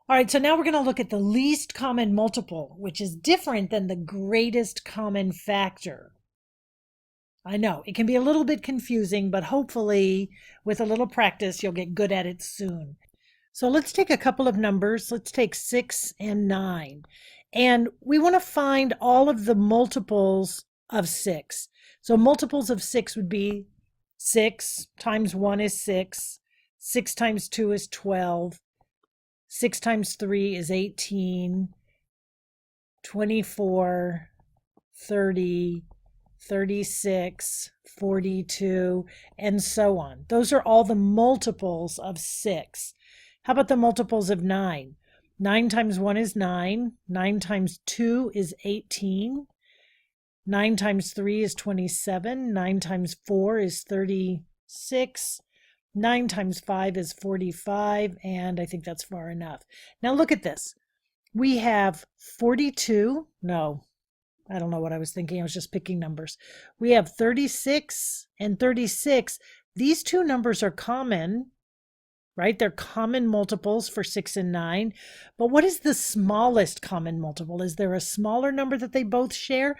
All right, so now we're going to look at the least common multiple, which is different than the greatest common factor. I know it can be a little bit confusing, but hopefully with a little practice, you'll get good at it soon. So let's take a couple of numbers. Let's take 6 and 9. And we want to find all of the multiples of 6. So multiples of 6 would be 6 times 1 is 6. 6 times 2 is 12. 6 times 3 is 18, 24, 30, 36, 42, and so on. Those are all the multiples of 6. How about the multiples of 9? 9 times 1 is 9. 9 times 2 is 18. 9 times 3 is 27. 9 times 4 is 36. 9 times 5 is 45, and I think that's far enough. Now look at this. We have 42. No, I don't know what I was thinking. I was just picking numbers. We have 36 and 36. These two numbers are common, right? They're common multiples for 6 and 9. But what is the smallest common multiple? Is there a smaller number that they both share?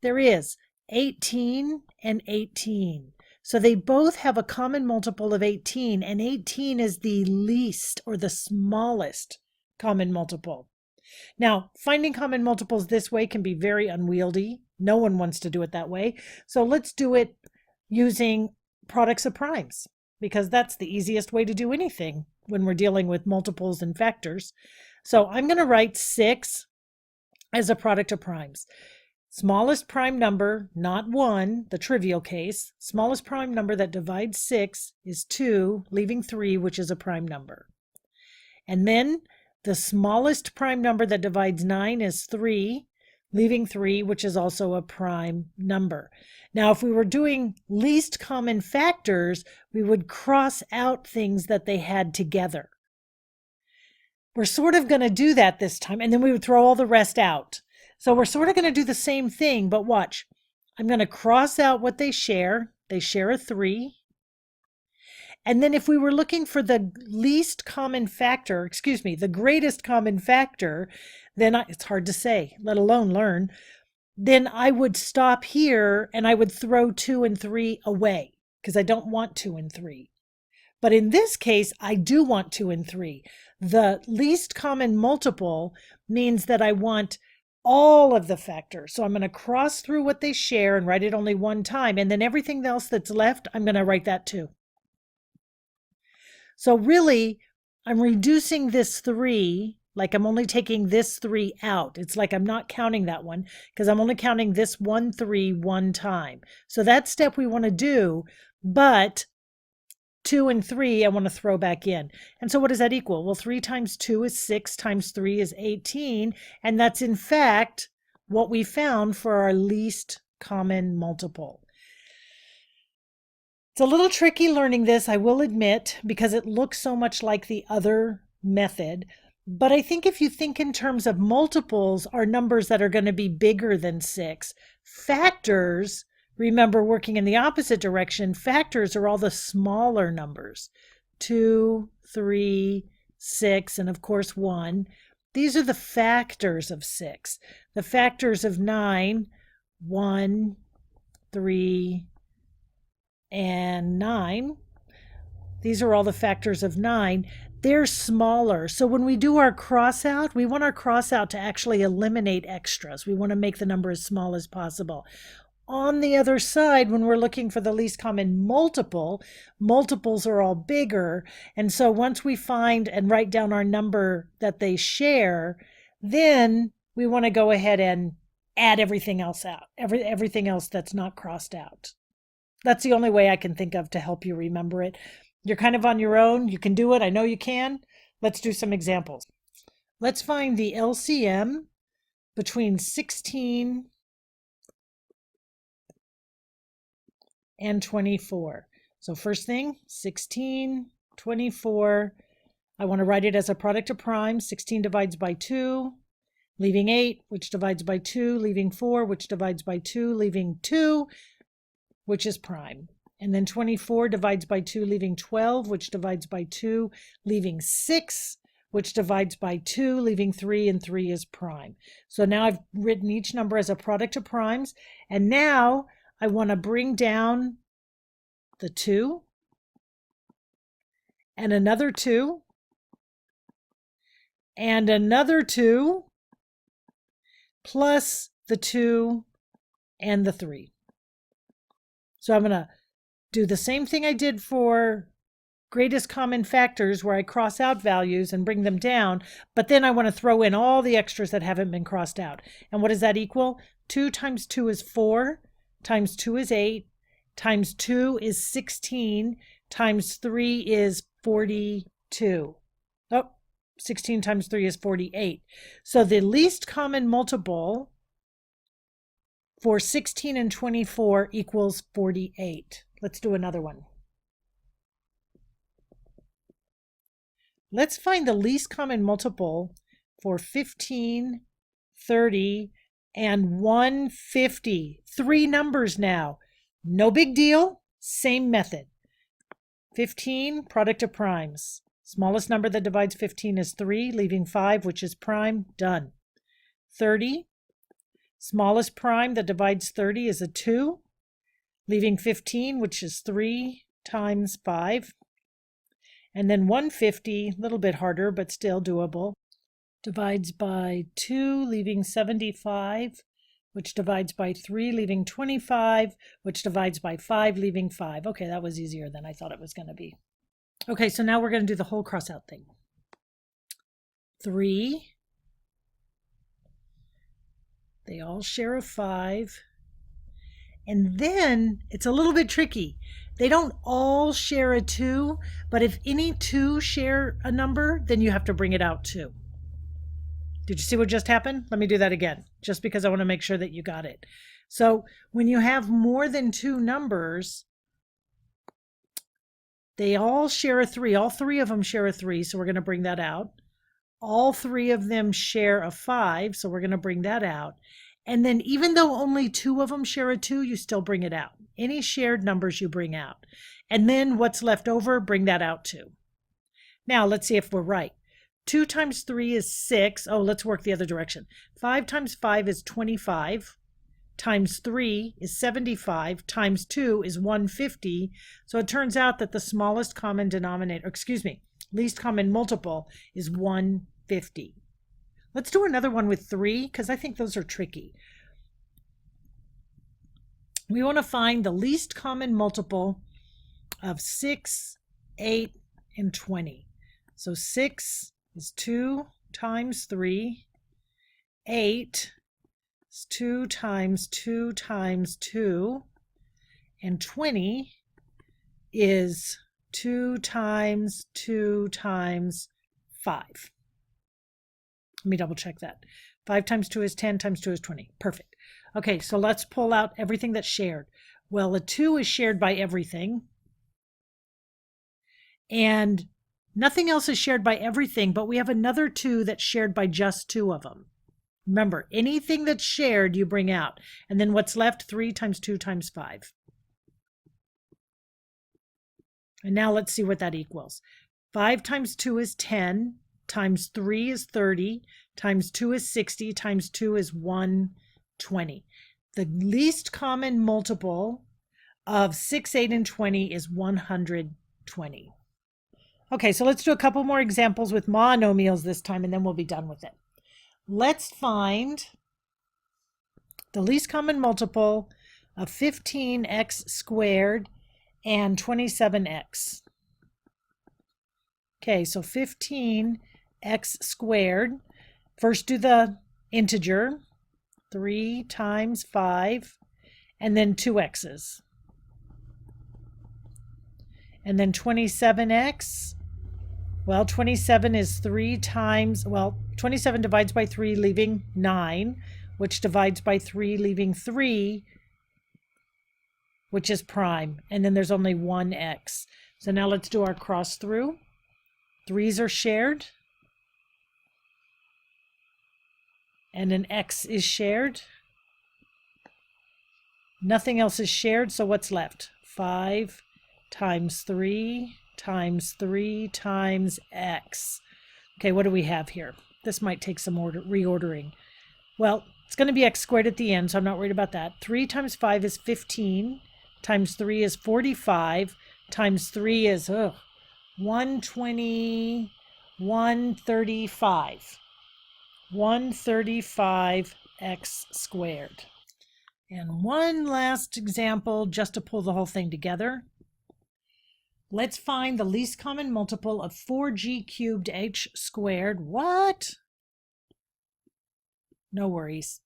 There is. 18 and 18. So they both have a common multiple of 18, and 18 is the least or the smallest common multiple. Now, finding common multiples this way can be very unwieldy. No one wants to do it that way. So let's do it using products of primes, because that's the easiest way to do anything when we're dealing with multiples and factors. So I'm going to write 6 as a product of primes. Smallest prime number, not 1, the trivial case. Smallest prime number that divides 6 is 2, leaving 3, which is a prime number. And then the smallest prime number that divides 9 is 3, leaving 3, which is also a prime number. Now, if we were doing least common factors, we would cross out things that they had together. We're sort of going to do that this time, and then we would throw all the rest out. So we're sort of going to do the same thing, but watch. I'm going to cross out what they share. They share a 3. And then if we were looking for the least common factor, the greatest common factor, then it's hard to say, let alone learn, then I would stop here and I would throw 2 and 3 away because I don't want 2 and 3. But in this case, I do want 2 and 3. The least common multiple means that I want all of the factors. So I'm going to cross through what they share and write it only one time. And then everything else that's left, I'm going to write that too. So really, I'm reducing this 3, like I'm only taking this 3 out. It's like I'm not counting that one because I'm only counting this 1, 3 one time. So that step we want to do, but 2 and 3 I want to throw back in. And so what does that equal? Well, 3 times 2 is 6 times 3 is 18. And that's in fact what we found for our least common multiple. It's a little tricky learning this, I will admit, because it looks so much like the other method. But I think if you think in terms of multiples are numbers that are going to be bigger than 6. Factors, remember, working in the opposite direction, factors are all the smaller numbers. 2, 3, 6, and of course 1. These are the factors of 6. The factors of 9, 1, 3, and 9. These are all the factors of 9. They're smaller. So when we do our crossout, we want our crossout to actually eliminate extras. We want to make the number as small as possible. On the other side, when we're looking for the least common multiple, multiples are all bigger. And so once we find and write down our number that they share, then we want to go ahead and add everything else out, everything else that's not crossed out. That's the only way I can think of to help you remember it. You're kind of on your own. You can do it. I know you can. Let's do some examples. Let's find the LCM between 16 and 24. So first thing, 16, 24. I want to write it as a product of primes. 16 divides by 2, leaving 8, which divides by 2, leaving 4, which divides by 2, leaving 2, which is prime. And then 24 divides by 2, leaving 12, which divides by 2, leaving 6, which divides by 2, leaving 3, and 3 is prime. So now I've written each number as a product of primes, and now I want to bring down the 2, and another 2, and another 2, plus the 2 and the 3. So I'm going to do the same thing I did for greatest common factors, where I cross out values and bring them down, but then I want to throw in all the extras that haven't been crossed out. And what does that equal? 2 times 2 is 4, times 2 is 8, times 2 is 16, times 3 is 42. Oh, 16 times 3 is 48. So the least common multiple for 16 and 24 equals 48. Let's do another one. Let's find the least common multiple for 15, 30, and 150. 3 numbers now. No big deal. Same method. 15, product of primes. Smallest number that divides 15 is 3, leaving 5, which is prime. Done. 30, smallest prime that divides 30 is a 2, leaving 15, which is 3 times 5. And then 150, a little bit harder, but still doable, divides by 2, leaving 75, which divides by 3, leaving 25, which divides by 5, leaving 5. Okay, that was easier than I thought it was going to be. Okay, so now we're going to do the whole cross-out thing. 3, they all share a 5. And then it's a little bit tricky. They don't all share a 2, but if any 2 share a number, then you have to bring it out too. Did you see what just happened? Let me do that again, just because I want to make sure that you got it. So when you have more than 2 numbers, they all share a 3. All 3 of them share a 3, so we're going to bring that out. All 3 of them share a 5, so we're going to bring that out. And then even though only 2 of them share a 2, you still bring it out. Any shared numbers you bring out. And then what's left over, bring that out too. Now let's see if we're right. 2 times 3 is 6. Oh, let's work the other direction. 5 times 5 is 25. Times 3 is 75. Times 2 is 150. So it turns out that the smallest common denominator, least common multiple is 150. Let's do another one with 3, because I think those are tricky. We want to find the least common multiple of 6, 8, and 20. So 6 is 2 times 3. 8 is 2 times 2 times 2. And 20 is 2 times 2 times 5. Let me double check that. 5 times 2 is 10, times 2 is 20. Perfect. Okay, so let's pull out everything that's shared. Well, a 2 is shared by everything. And nothing else is shared by everything, but we have another 2 that's shared by just 2 of them. Remember, anything that's shared, you bring out. And then what's left? 3 times 2 times 5. And now let's see what that equals. 5 times 2 is 10. Times 3 is 30, times 2 is 60, times 2 is 120. The least common multiple of 6, 8, and 20 is 120. Okay, so let's do a couple more examples with monomials this time, and then we'll be done with it. Let's find the least common multiple of 15x squared and 27x. Okay, so 15x squared. First do the integer, 3 times 5, and then 2 x's. And then 27x, well, 27 is 3 times, well, 27 divides by 3, leaving 9, which divides by 3, leaving 3, which is prime. And then there's only one x. So now let's do our cross through. 3's are shared. And an x is shared. Nothing else is shared, so what's left? 5 times 3 times 3 times x. Okay, what do we have here? This might take some reordering. Well, it's going to be x squared at the end, so I'm not worried about that. 3 times 5 is 15, times 3 is 45, times 3 is 120, 135. 135x squared. And one last example just to pull the whole thing together. Let's find the least common multiple of 4g cubed h squared. What? No worries.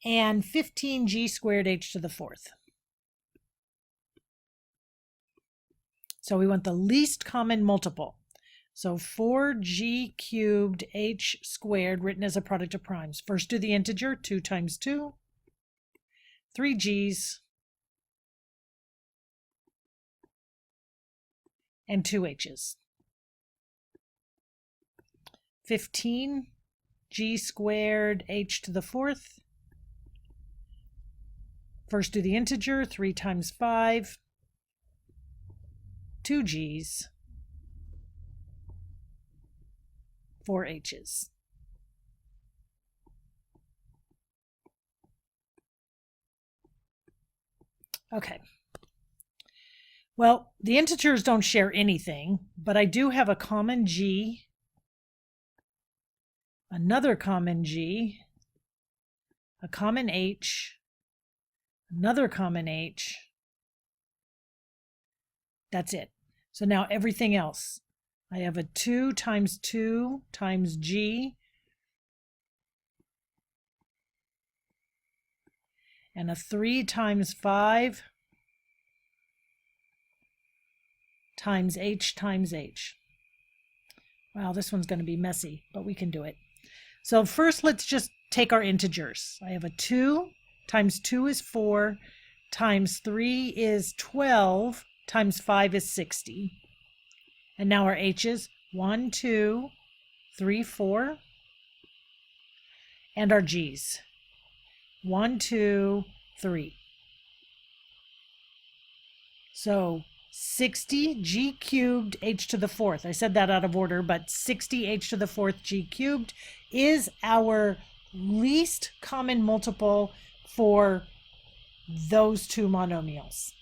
And 15g squared h to the fourth. So we want the least common multiple. So 4g cubed h squared written as a product of primes. First do the integer, 2 times 2, 3g's, and 2 h's. 15g squared h to the fourth. First do the integer, 3 times 5, 2g's, 4 h's. Okay. Well, the integers don't share anything, but I do have a common g, another common g, a common h, another common h. That's it. So now everything else. I have a 2 times g, and a 3 times 5 times h times h. Wow, this one's going to be messy, but we can do it. So first, let's just take our integers. I have a 2 times 2 is 4, times 3 is 12, times 5 is 60. And now our h's, 1, 2, 3, 4. And our g's, 1, 2, 3. So 60 g cubed h to the fourth. I said that out of order, but 60 h to the fourth g cubed is our least common multiple for those two monomials.